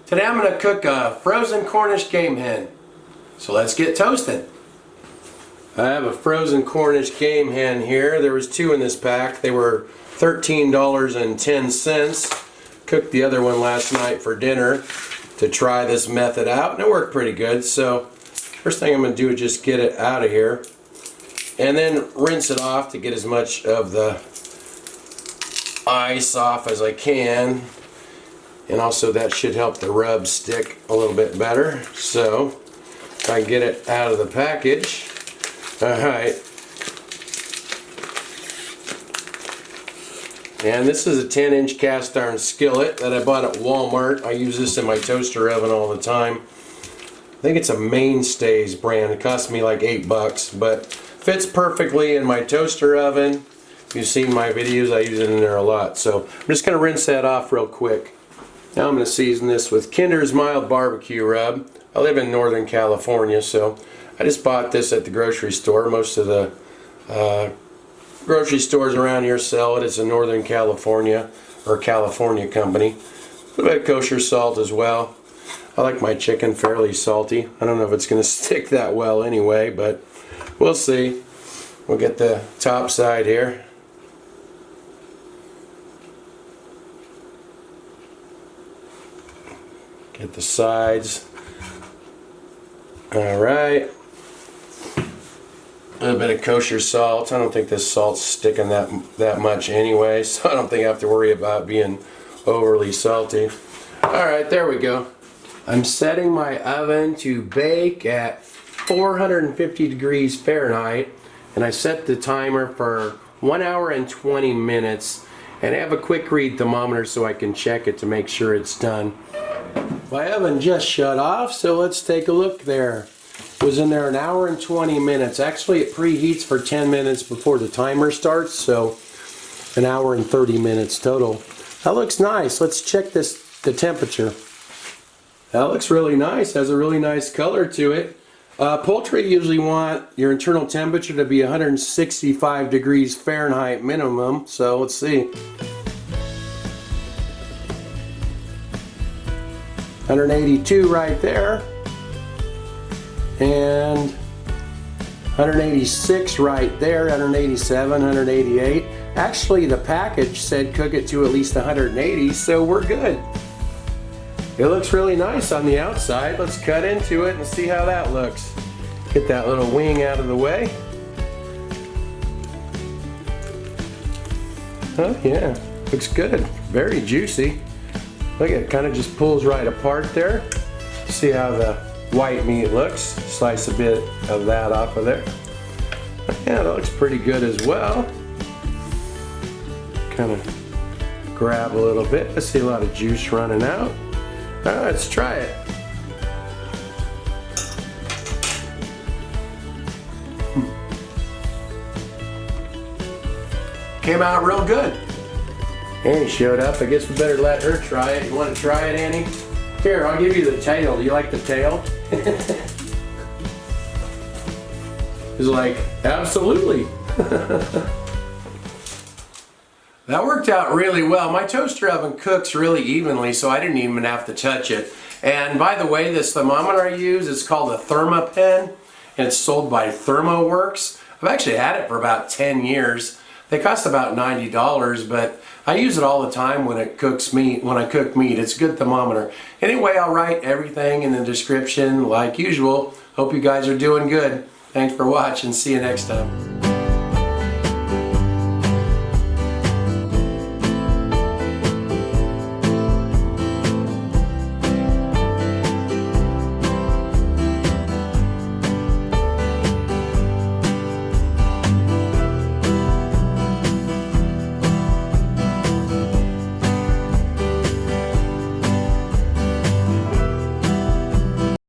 Today I'm going to cook a frozen Cornish game hen. So let's get toasted. I have a frozen Cornish game hen here. There was 2 in this pack. They were $13.10. Cooked the other one last night for dinner to try this method out, and it worked pretty good. So first thing I'm going to do is just get it out of here and then rinse it off to get as much of the ice off as I can. And also that should help the rub stick a little bit better. So if I get it out of the package. Alright. And this is a 10-inch cast iron skillet that I bought at Walmart. I use this in my toaster oven all the time. I think it's a Mainstays brand. It cost me like $8, but fits perfectly in my toaster oven. If you've seen my videos, I use it in there a lot. So I'm just going to rinse that off real quick. Now I'm going to season this with Kinder's Mild Barbecue Rub. I live in Northern California, so I just bought this at the grocery store. Most of the grocery stores around here sell it. It's a Northern California or California company. A little bit of kosher salt as well. I like my chicken fairly salty. I don't know if it's going to stick that well anyway, but we'll see. We'll get the top side here. Get the sides. Alright. A little bit of kosher salt. I don't think this salt's sticking that much anyway, so I don't think I have to worry about being overly salty. Alright, there we go. I'm setting my oven to bake at 450 degrees Fahrenheit, and I set the timer for 1 hour and 20 minutes, and I have a quick read thermometer so I can check it to make sure it's done. My oven just shut off, so let's take a look there. It was in there 1 hour and 20 minutes. Actually, it preheats for 10 minutes before the timer starts, so 1 hour and 30 minutes total. That looks nice. Let's check the temperature. That looks really nice. Has a really nice color to it. Poultry usually want your internal temperature to be 165 degrees Fahrenheit minimum, so let's see. 182 right there, and 186 right there, 187, 188. Actually, the package said cook it to at least 180, so we're good. It looks really nice on the outside. Let's cut into it and see how that looks. Get that little wing out of the way. Oh yeah, looks good. Very juicy. Look, it kind of just pulls right apart there. See how the white meat looks. Slice a bit of that off of there. Yeah, that looks pretty good as well. Kind of grab a little bit. I see a lot of juice running out. All right, let's try it. Came out real good. Annie showed up. I guess we better let her try it. You want to try it, Annie? Here, I'll give you the tail. Do you like the tail? He's like, absolutely. That worked out really well. My toaster oven cooks really evenly, so I didn't even have to touch it. And by the way, this thermometer I use is called a ThermaPen, and it's sold by ThermoWorks. I've actually had it for about 10 years. They cost about $90, but I use it all the time when it cooks meat. When I cook meat, it's a good thermometer. Anyway, I'll write everything in the description like usual. Hope you guys are doing good. Thanks for watching. See you next time.